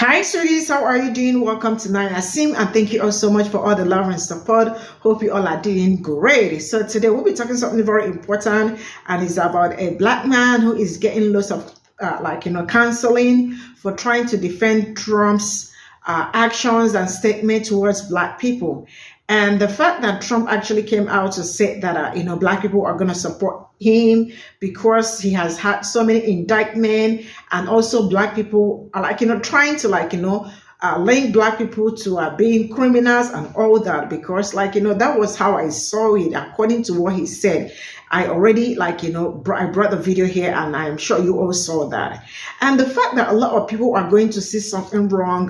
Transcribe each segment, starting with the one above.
Hi, sweeties. How are you doing? Welcome to Naya Sim, and thank you all so much for all the love and support. Hope you all are doing great. So today we'll be talking something very important, and it's about a black man who is getting lots of counseling for trying to defend Trump's actions and statements towards black people. And the fact that Trump actually came out to say that, black people are going to support him because he has had so many indictments, and also black people are trying to link black people to being criminals and all that, because that was how I saw it according to what he said. I already I brought the video here, and I'm sure you all saw that. And the fact that a lot of people are going to see something wrong,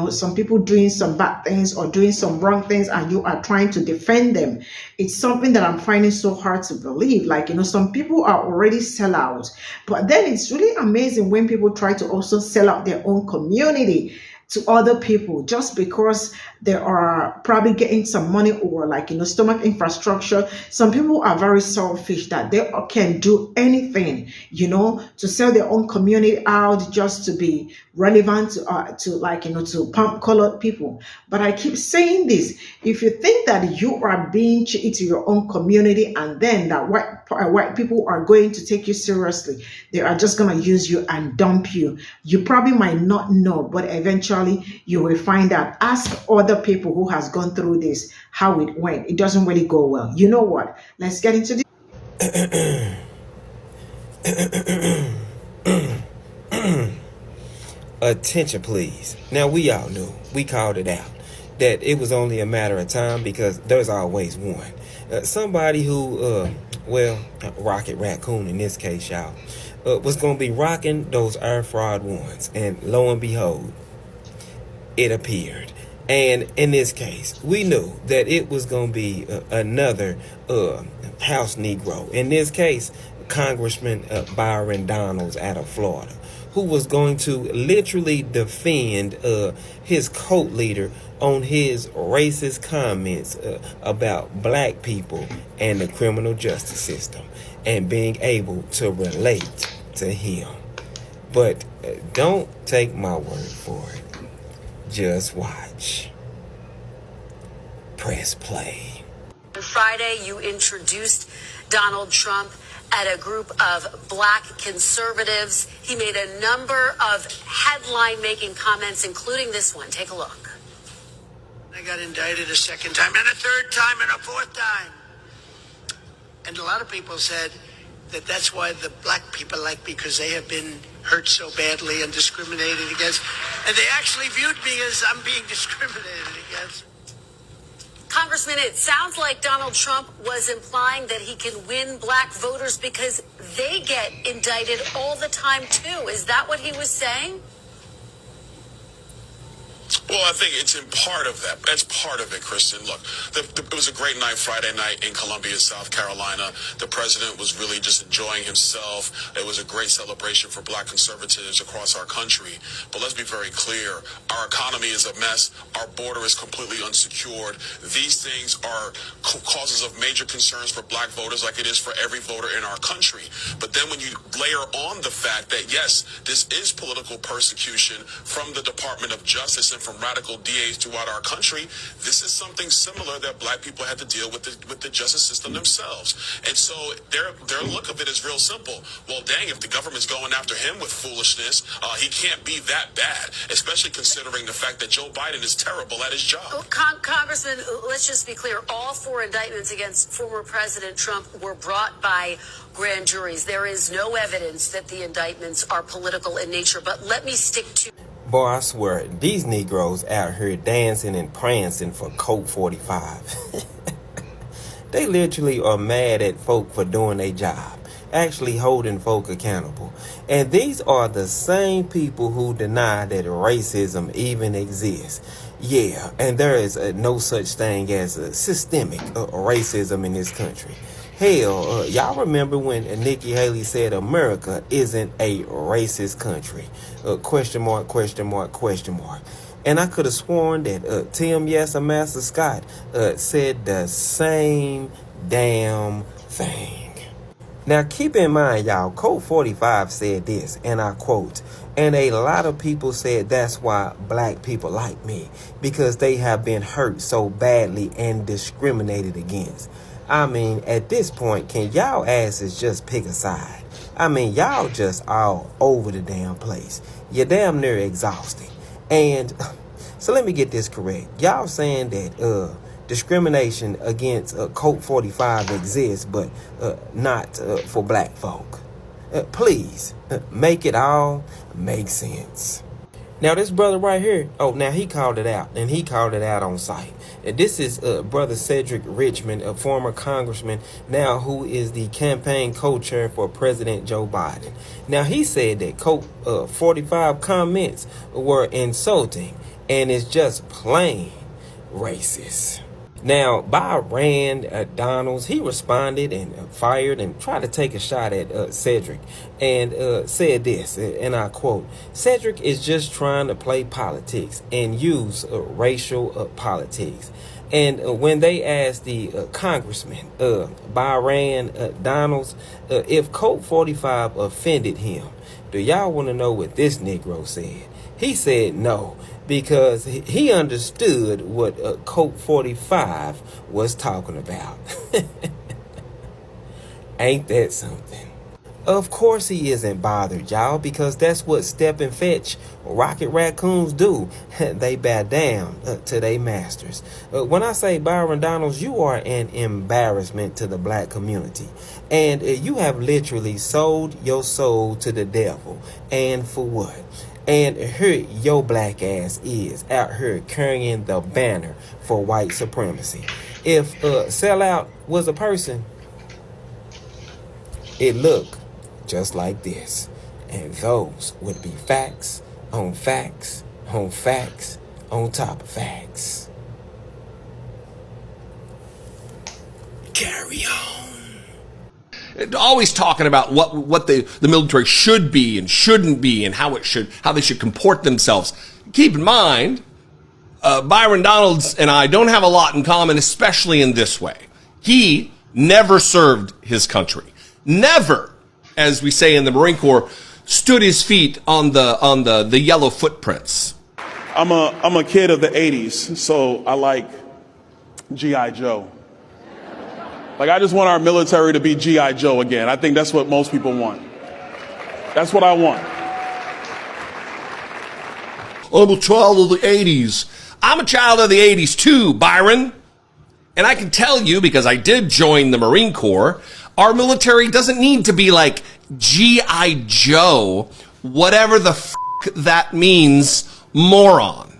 some people doing some bad things or doing some wrong things, and you are trying to defend them, it's something that I'm finding so hard to believe. Some people are already sellouts, but then it's really amazing when people try to also sell out their own community to other people just because they are probably getting some money or stomach infrastructure. Some people are very selfish that they can do anything, to sell their own community out just to be relevant to pump colored people. But I keep saying this: if you think that you are being cheated to your own community, and then that white people are going to take you seriously, they are just going to use you and dump you. You probably might not know, but eventually you will find out. Ask other people who has gone through this how it went. It doesn't really go well. You know what? Let's get into this. Attention, please. Now, we all knew, we called it out, that it was only a matter of time, because there's always one. Somebody who, Rocket Raccoon in this case, y'all, was going to be rocking those air fraud ones. And lo and behold, it appeared. And in this case, we knew that it was going to be another House Negro. In this case, Congressman Byron Donalds out of Florida, who was going to literally defend his cult leader on his racist comments about black people and the criminal justice system, and being able to relate to him. But don't take my word for it. Just watch. Press play. On Friday, you introduced Donald Trump at a group of black conservatives. He made a number of headline-making comments, including this one. Take a look. I got indicted a second time, and a third time, and a fourth time. And a lot of people said that that's why the black people like me, because they have been hurt so badly and discriminated against. And they actually viewed me as I'm being discriminated against. Congressman, it sounds like Donald Trump was implying that he can win black voters because they get indicted all the time, too. Is that what he was saying? Well, I think it's in part of that. That's part of it, Kristen. Look, it was a great night Friday night in Columbia, South Carolina. The president was really just enjoying himself. It was a great celebration for black conservatives across our country. But let's be very clear. Our economy is a mess. Our border is completely unsecured. These things are causes of major concerns for black voters, like it is for every voter in our country. But then when you layer on the fact that, yes, this is political persecution from the Department of Justice and from radical DAs throughout our country, this is something similar that black people had to deal with the justice system themselves. And so their look of it is real simple. Well, dang, if the government's going after him with foolishness, he can't be that bad, especially considering the fact that Joe Biden is terrible at his job. Congressman, let's just be clear. All four indictments against former President Trump were brought by grand juries. There is no evidence that the indictments are political in nature. But let me stick to... Boy, I swear, these Negroes out here dancing and prancing for Colt 45. They literally are mad at folk for doing their job, actually holding folk accountable. And these are the same people who deny that racism even exists. Yeah, and there is no such thing as systemic racism in this country. Hell, y'all remember when Nikki Haley said America isn't a racist country? Question mark, question mark, question mark. And I could have sworn that Tim Master Scott said the same damn thing. Now, keep in mind, y'all, Code 45 said this, and I quote, and a lot of people said that's why black people like me, because they have been hurt so badly and discriminated against. I mean, at this point, can y'all asses just pick a side? I mean, y'all just all over the damn place. You're damn near exhausting. And so let me get this correct. Y'all saying that discrimination against Code 45 exists, but not for black folk. Please, make it all make sense. Now, this brother right here, now he called it out, and he called it out on site. And this is brother Cedric Richmond, a former congressman, now who is the campaign co-chair for President Joe Biden. Now, he said that Code 45 comments were insulting, and it's just plain racist. Now, Byron Donalds, he responded and fired and tried to take a shot at Cedric and said this, and I quote, Cedric is just trying to play politics and use racial politics. And when they asked the congressman, Byron Donalds, if Code 45 offended him, do y'all want to know what this Negro said? He said no, because he understood what Code 45 was talking about. Ain't that something? Of course he isn't bothered, y'all, because that's what step and fetch rocket raccoons do. They bow down to their masters. When I say Byron Donalds, you are an embarrassment to the black community. And you have literally sold your soul to the devil. And for what? And here your black ass is out here carrying the banner for white supremacy. If sellout was a person, it looked just like this. And those would be facts on facts on facts on top of facts. Carry on. Always talking about what the military should be and shouldn't be and how they should comport themselves. Keep in mind, Byron Donalds and I don't have a lot in common, especially in this way. He never served his country. Never, as we say in the Marine Corps, stood his feet on the yellow footprints. I'm a kid of the 80s, so I like G.I. Joe. Like, I just want our military to be G.I. Joe again. I think that's what most people want. That's what I want. I'm a child of the 80s. I'm a child of the 80s too, Byron. And I can tell you, because I did join the Marine Corps, our military doesn't need to be like G.I. Joe, whatever the f*** that means, moron.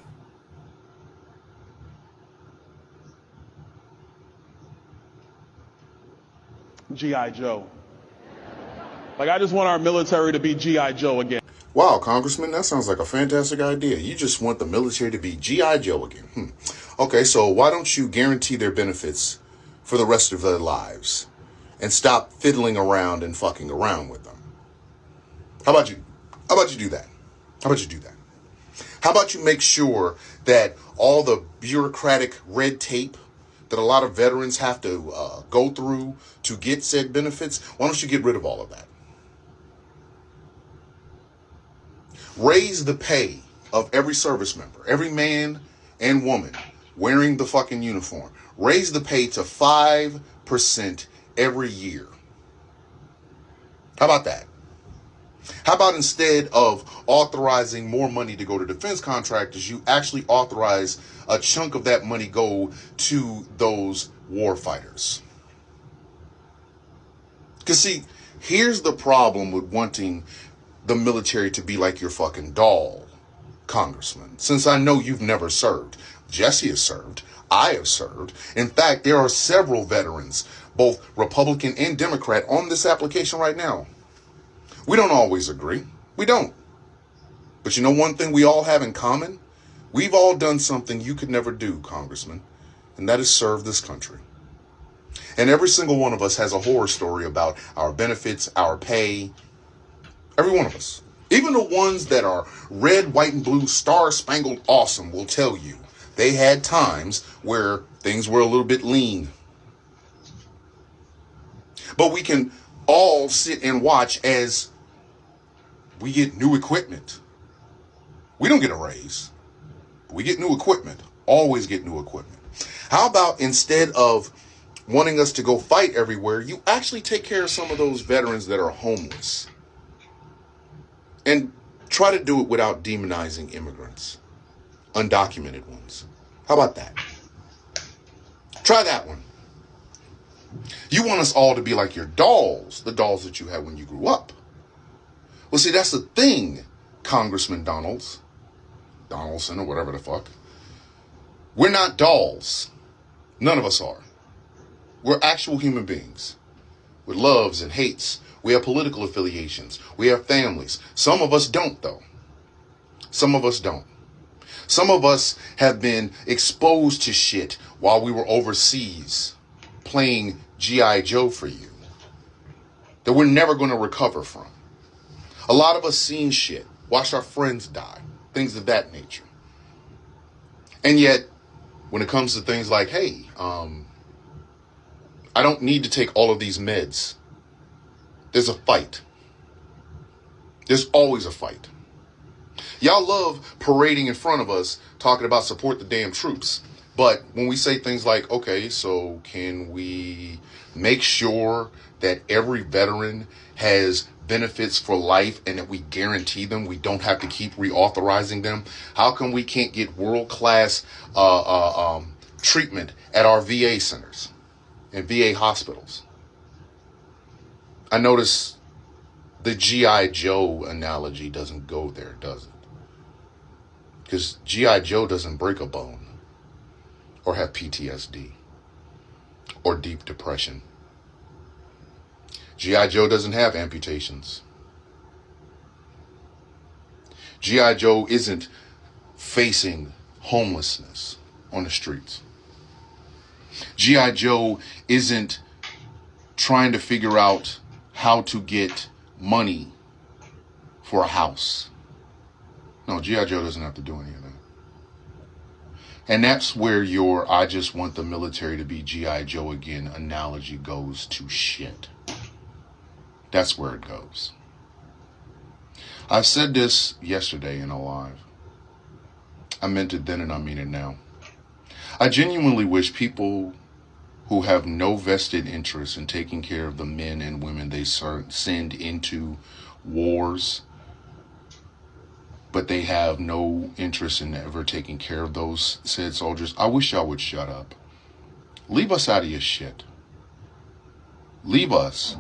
G.I. Joe. Like, I just want our military to be G.I. Joe again. Wow, Congressman, that sounds like a fantastic idea. You just want the military to be G.I. Joe again. Okay, so why don't you guarantee their benefits for the rest of their lives and stop fiddling around and fucking around with them? How about you do that? How about you make sure that all the bureaucratic red tape that a lot of veterans have to go through to get said benefits, why don't you get rid of all of that? Raise the pay of every service member, every man and woman wearing the fucking uniform. Raise the pay to 5% every year. How about that? How about instead of authorizing more money to go to defense contractors, you actually authorize a chunk of that money go to those war fighters? Because see, here's the problem with wanting the military to be like your fucking doll, Congressman. Since I know you've never served. Jesse has served. I have served. In fact, there are several veterans, both Republican and Democrat, on this application right now. We don't always agree. We don't. But you know one thing we all have in common? We've all done something you could never do, Congressman, and that is serve this country. And every single one of us has a horror story about our benefits, our pay. Every one of us. Even the ones that are red, white, and blue, star-spangled awesome will tell you they had times where things were a little bit lean. But we can all sit and watch as we get new equipment. We don't get a raise. We get new equipment. Always get new equipment. How about instead of wanting us to go fight everywhere, you actually take care of some of those veterans that are homeless? And try to do it without demonizing immigrants, undocumented ones. How about that? Try that one. You want us all to be like your dolls, the dolls that you had when you grew up. Well, see, that's the thing, Congressman Donaldson or whatever the fuck. We're not dolls. None of us are. We're actual human beings with loves and hates. We have political affiliations. We have families. Some of us don't, though. Some of us don't. Some of us have been exposed to shit while we were overseas playing G.I. Joe for you that we're never going to recover from. A lot of us seen shit, watched our friends die, things of that nature. And yet, when it comes to things like, hey, I don't need to take all of these meds. There's a fight. There's always a fight. Y'all love parading in front of us, talking about support the damn troops. But when we say things like, okay, so can we make sure that every veteran has benefits for life and that we guarantee them, we don't have to keep reauthorizing them? How come we can't get world-class treatment at our VA centers and VA hospitals? I notice the G.I. Joe analogy doesn't go there, does it? Because G.I. Joe doesn't break a bone or have PTSD or deep depression. G.I. Joe doesn't have amputations. G.I. Joe isn't facing homelessness on the streets. G.I. Joe isn't trying to figure out how to get money for a house. No, G.I. Joe doesn't have to do any of that. And that's where your I just want the military to be G.I. Joe again analogy goes to shit. That's where it goes. I said this yesterday in a live. I meant it then and I mean it now. I genuinely wish people who have no vested interest in taking care of the men and women they send into wars, but they have no interest in ever taking care of those said soldiers, I wish y'all would shut up. Leave us out of your shit. Leave us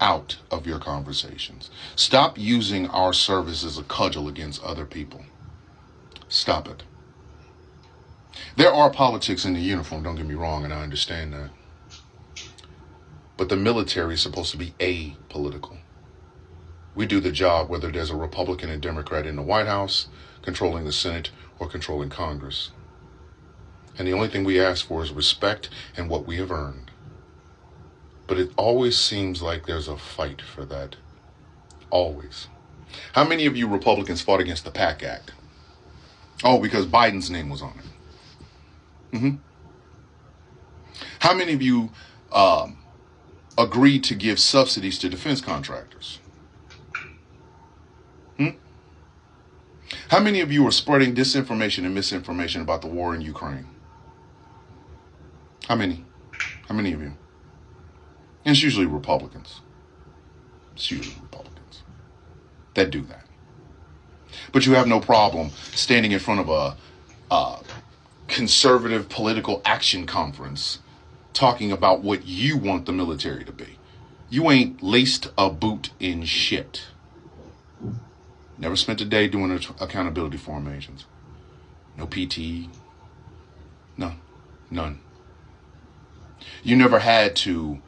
out of your conversations. Stop using our service as a cudgel against other people. Stop it. There are politics in the uniform, don't get me wrong, and I understand that. But the military is supposed to be apolitical. We do the job whether there's a Republican and Democrat in the White House, controlling the Senate, or controlling Congress. And the only thing we ask for is respect and what we have earned. But it always seems like there's a fight for that. Always. How many of you Republicans fought against the PAC Act? Oh, because Biden's name was on it. How many of you agreed to give subsidies to defense contractors? How many of you are spreading disinformation and misinformation about the war in Ukraine? How many? How many of you? And it's usually Republicans. It's usually Republicans that do that. But you have no problem standing in front of a conservative political action conference talking about what you want the military to be. You ain't laced a boot in shit. Never spent a day doing accountability formations. No PT. No. None. You never had to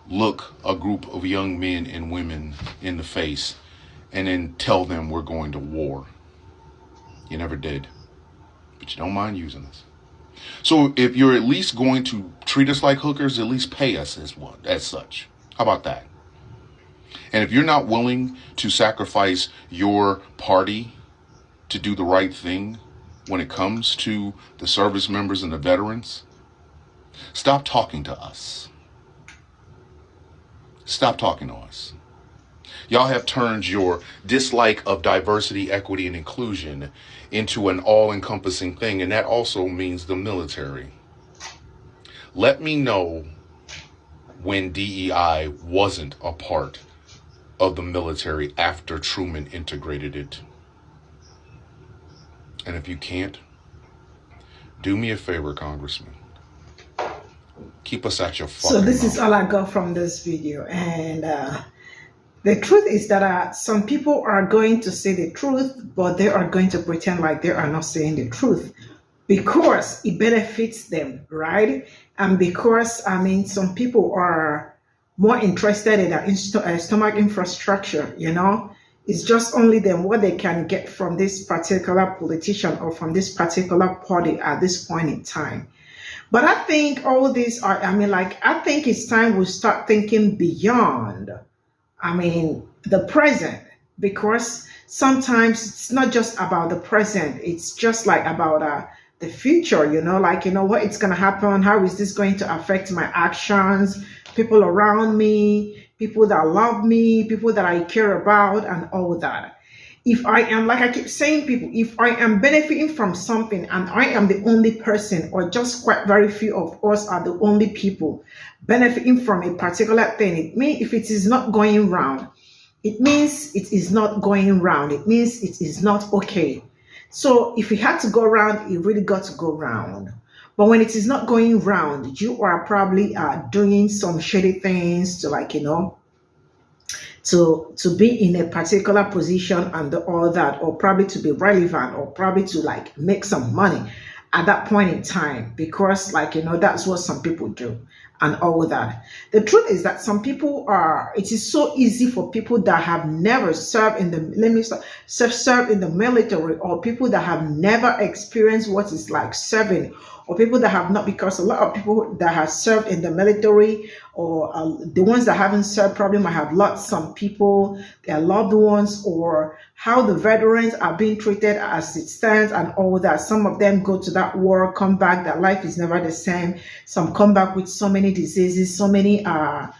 look a group of young men and women in the face and then tell them we're going to war. You never did. But you don't mind using us. So if you're at least going to treat us like hookers, at least pay us as such. How about that? And if you're not willing to sacrifice your party to do the right thing when it comes to the service members and the veterans, stop talking to us. Stop talking to us. Y'all have turned your dislike of diversity, equity, and inclusion into an all-encompassing thing, and that also means the military. Let me know when DEI wasn't a part of the military after Truman integrated it. And if you can't, do me a favor, Congressman. Keep us at your fucking So this mouth. is all I got from this video. And the truth is that some people are going to say the truth, but they are going to pretend like they are not saying the truth because it benefits them, right? And because, I mean, some people are more interested in their stomach infrastructure, you know? It's just only them what they can get from this particular politician or from this particular party at this point in time. But I think all these are, I mean, like, I think it's time we start thinking beyond, I mean, the present, because sometimes it's not just about the present. It's just like about the future, you know, like, you know, what it's going to happen. How is this going to affect my actions, people around me, people that love me, people that I care about, and all that. If I am, like I keep saying, people, if I am benefiting from something and I am the only person, or just quite very few of us are the only people benefiting from a particular thing, it means if it is not going round, it means it is not going round. It means it is not okay. So if it had to go round, it really got to go round. But when it is not going round, you are probably doing some shady things to, like, you know, to be in a particular position and all that, or probably to be relevant, or probably to like make some money at that point in time, because, like, you know, that's what some people do and all that. The truth is that some people are, it is so easy for people that have never served in the, served in the military, or people that have never experienced what it's like serving, or people that have not, because a lot of people that have served in the military, or the ones that haven't served probably might have lost some people, their loved ones, or how the veterans are being treated as it stands and all that. Some of them go to that war, come back, their life is never the same. Some come back with so many diseases, so many, not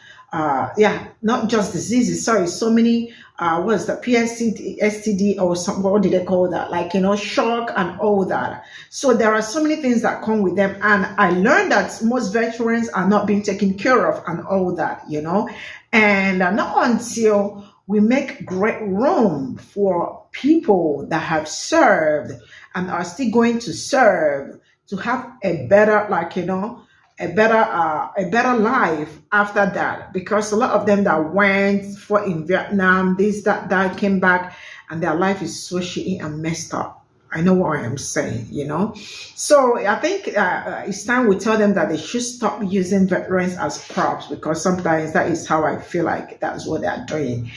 just diseases, sorry, so many, what is that, STD or something, what did they call that? Like, you know, shock and all that. So there are so many things that come with them. And I learned that most veterans are not being taken care of and all that, you know. And not until we make great room for people that have served and are still going to serve to have a better, like, you know, a better life after that, because a lot of them that went for in Vietnam, this, that came back, and their life is so shitty and messed up. I know what I am saying, you know. So I think it's time we tell them that they should stop using veterans as props, because sometimes that is how I feel like that's what they're doing.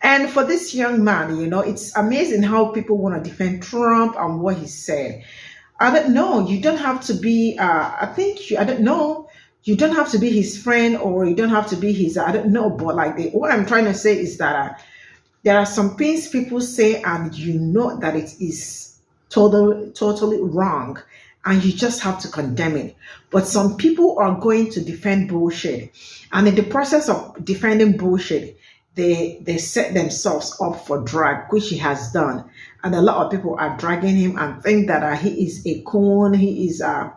And for this young man, you know, it's amazing how people want to defend Trump and what he said. I don't know. You don't have to be, I don't know. You don't have to be his friend, or you don't have to be his, I don't know. But like, what I'm trying to say is that there are some things people say and you know that it is totally wrong, and you just have to condemn it. But some people are going to defend bullshit. And in the process of defending bullshit, they set themselves up for drag, which he has done. And a lot of people are dragging him and think that he is a coon, he is a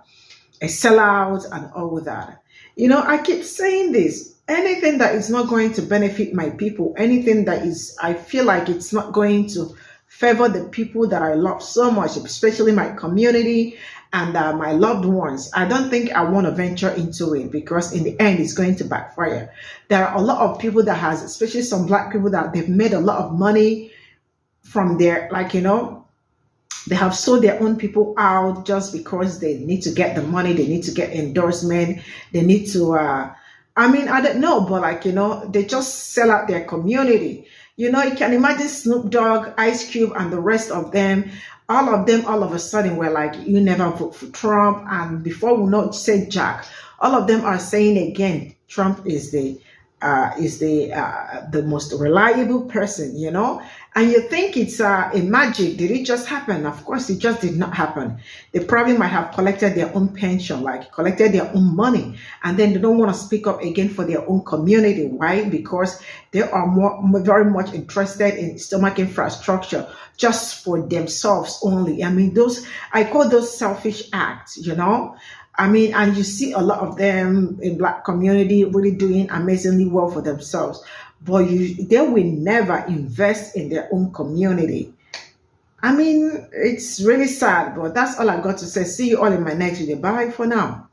sellout and all that. You know, I keep saying this. Anything that is not going to benefit my people, anything that is, I feel like it's not going to favor the people that I love so much, especially my community and my loved ones, I don't think I want to venture into it, because in the end, it's going to backfire. There are a lot of people that has, especially some black people, that they've made a lot of money from their, like, you know, they have sold their own people out just because they need to get the money, they need to get endorsement, they need to, I mean, I don't know, but like, you know, they just sell out their community. You know, you can imagine Snoop Dogg, Ice Cube, and the rest of them all of a sudden were like, you never vote for Trump. And before we know, say Jack, all of them are saying again, Trump is the most reliable person, you know. And you think it's a magic. Did it just happen? Of course, it just did not happen. They probably might have collected their own pension, like collected their own money, and then they don't want to speak up again for their own community. Why? Because they are very much interested in stomach infrastructure just for themselves only. I mean, I call those selfish acts, you know? I mean, and you see a lot of them in Black community really doing amazingly well for themselves, but they will never invest in their own community. I mean, it's really sad, but that's all I got to say. See you all in my next video. Bye for now.